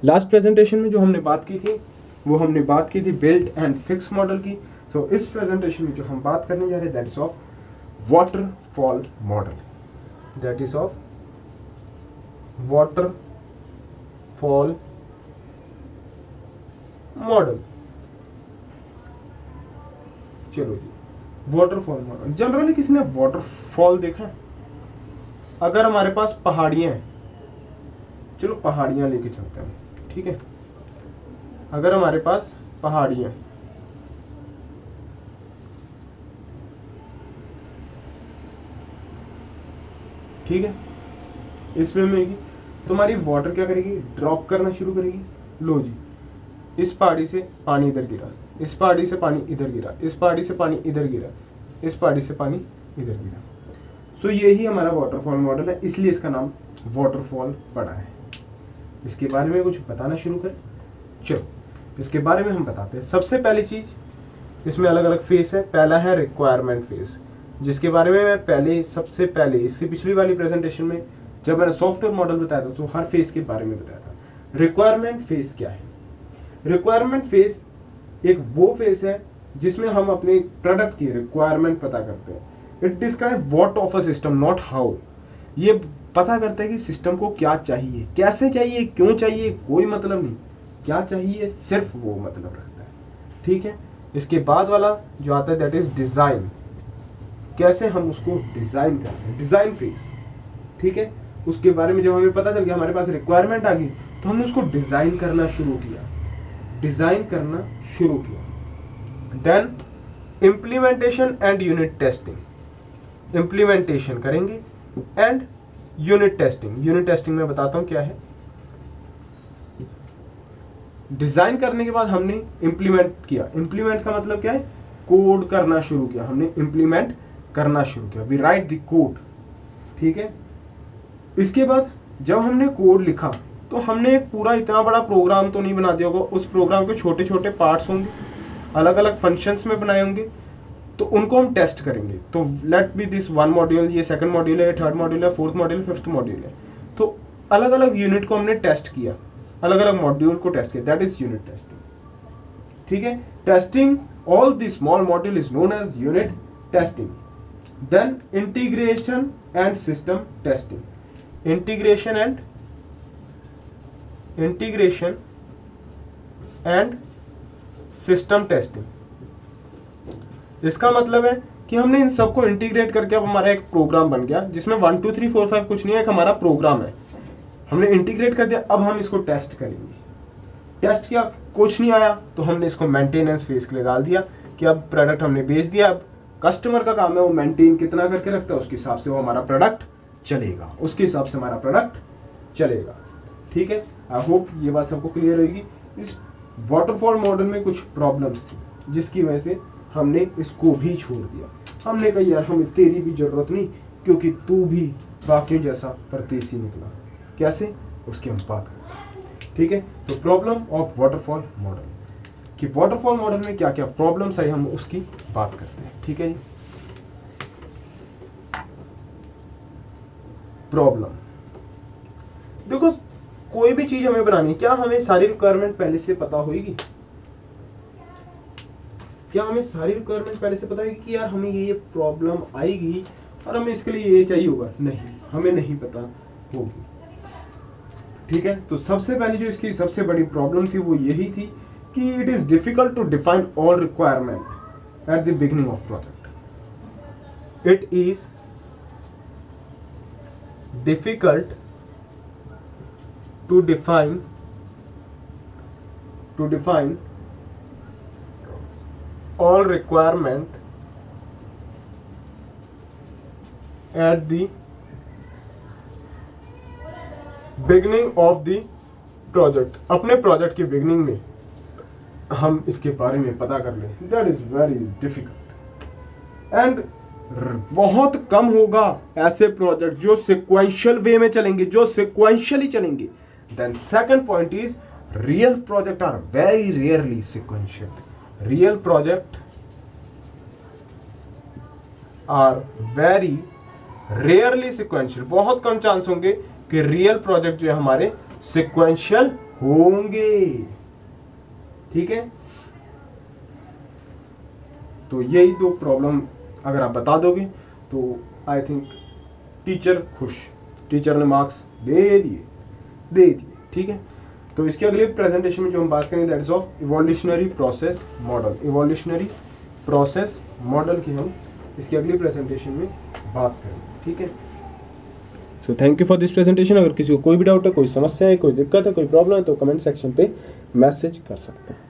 Last presentation में जो हमने बात की थी वो हमने बात की थी बिल्ट एंड फिक्स मॉडल की। सो इस प्रेजेंटेशन में जो हम बात करने जा रहे हैं that is of waterfall model, that is of waterfall model. चलो जी, वाटरफॉल मॉडल। जनरली किसी ने वाटरफॉल देखा है? अगर हमारे पास पहाड़ियां हैं, चलो पहाड़ियां लेके चलते हैं, ठीक है। अगर हमारे पास पहाड़ियां, ठीक है, इस वे में होगी तो हमारी वाटर क्या करेगी, ड्रॉप करना शुरू करेगी। लो जी, इस पहाड़ी से पानी इधर गिरा, इस पहाड़ी से पानी इधर गिरा, इस पहाड़ी से पानी इधर गिरा, इस पहाड़ी से पानी इधर गिरा। सो यही हमारा वाटरफॉल मॉडल है, इसलिए इसका नाम वाटरफॉल पड़ा है। इसके बारे में कुछ बताना शुरू करें। चलो इसके बारे में हम बताते हैं। सबसे पहली चीज, इसमें अलग अलग फेस है। पहला है रिक्वायरमेंट फेस, जिसके बारे में मैं सबसे पहले इससे पिछली वाली प्रेजेंटेशन में जब मैंने सॉफ्टवेयर मॉडल बताया था तो हर फेस के बारे में बताया था। रिक्वायरमेंट फेस क्या है? रिक्वायरमेंट फेस एक वो फेस है जिसमें हम अपने प्रोडक्ट की रिक्वायरमेंट पता करते हैं। It describe what of a system, not how. ये पता करता है कि सिस्टम को क्या चाहिए, कैसे चाहिए, क्यों चाहिए, कोई मतलब नहीं, क्या चाहिए सिर्फ वो मतलब रखता है, ठीक है। इसके बाद वाला जो आता है दैट इज डिजाइन, कैसे हम उसको डिजाइन करते हैं, डिजाइन फेस, ठीक है। उसके बारे में जब हमें पता चल गया, हमारे पास रिक्वायरमेंट आ गई, तो हमने उसको डिजाइन करना शुरू किया, डिजाइन करना शुरू किया। Then implementation and unit testing, implementation करेंगे and unit testing. Unit testing में बताता हूं क्या है। डिजाइन करने के बाद हमने इम्प्लीमेंट किया। इम्प्लीमेंट का मतलब क्या है, कोड करना शुरू किया, हमने इम्प्लीमेंट करना शुरू किया, वी राइट द कोड, ठीक है। इसके बाद जब हमने कोड लिखा तो हमने एक पूरा इतना बड़ा प्रोग्राम तो नहीं बना दिया होगा, उस प्रोग्राम के छोटे छोटे पार्ट्स होंगे, अलग अलग फंक्शंस में बनाए होंगे, तो उनको हम टेस्ट करेंगे। तो let be this one module, ये सेकंड मॉड्यूल है, थर्ड मॉड्यूल है, फोर्थ मॉड्यूल, फिफ्थ मॉड्यूल है। तो अलग अलग यूनिट को हमने टेस्ट किया, अलग अलग मॉड्यूल को टेस्ट किया, दैट इज यूनिट टेस्टिंग, ठीक है। Testing all the small module is known as unit testing. Then integration and system testing, integration and system testing. इसका मतलब है कि हमने इन सबको इंटीग्रेट करके अब हमारा एक प्रोग्राम बन गया जिसमें 1 2 3 4 5 कुछ नहीं है, एक हमारा प्रोग्राम है, हमने इंटीग्रेट कर दिया। अब हम इसको टेस्ट करेंगे। टेस्ट किया, कुछ नहीं आया तो हमने इसको मेंटेनेंस फेज के लिए डाल दिया कि अब प्रोडक्ट हमने बेच दिया, अब कस्टमर का काम है वो मेंटेन कितना करके रखता है, उसके हिसाब से वो हमारा प्रोडक्ट चलेगा, उसके हिसाब से हमारा प्रोडक्ट चलेगा, ठीक है। आई होप ये बात सबको क्लियर होगी। इस वाटरफॉल मॉडल में कुछ प्रॉब्लम्स थी जिसकी वजह से हमने इसको भी छोड़ दिया। हमने कहा यार हमें तेरी भी जरूरत नहीं, क्योंकि तू भी बाकियों जैसा परदेसी निकला, कैसे उसकी हम बात करते हैं, ठीक है। तो प्रॉब्लम ऑफ वाटरफॉल मॉडल, कि वाटरफॉल मॉडल में क्या क्या प्रॉब्लम्स आई हम उसकी बात करते हैं, ठीक है जी। प्रॉब्लम देखो, कोई भी चीज हमें बनानी है, क्या हमें सारी रिक्वायरमेंट पहले से पता होगी? क्या हमें सारी रिक्वायरमेंट पहले से पता है कि यार हमें ये प्रॉब्लम आएगी और हमें इसके लिए ये चाहिए होगा? नहीं, हमें नहीं पता होगी, ठीक है। तो सबसे पहले जो इसकी सबसे बड़ी प्रॉब्लम थी वो यही थी कि it is difficult to define all requirement at the beginning of project. It is difficult to define all requirement at the beginning of the project। अपने प्रोजेक्ट के बिगिनिंग में हम इसके बारे में पता कर लें, that is very difficult and बहुत कम होगा ऐसे प्रोजेक्ट जो सिक्वेंशियल वे में चलेंगे, जो सिक्वेंशियली चलेंगे। Then second point is real project are very rarely sequential. Real project are very rarely sequential. बहुत कम चांस होंगे कि रियल प्रोजेक्ट जो है हमारे सिक्वेंशियल होंगे। ठीक है, तो यही दो प्रॉब्लम अगर आप बता दोगे तो आई थिंक टीचर खुश, टीचर ने मार्क्स दे दिए। ठीक है, तो इसके अगले प्रेजेंटेशन में जो हम बात करेंगे that is of evolutionary process model. Evolutionary process model की हम इसकी अगली प्रेजेंटेशन में बात करेंगे। ठीक है, so thank you for this presentation. अगर किसी को कोई भी डाउट है, कोई समस्या है, कोई दिक्कत है, कोई प्रॉब्लम है तो कमेंट सेक्शन पे मैसेज कर सकते हैं।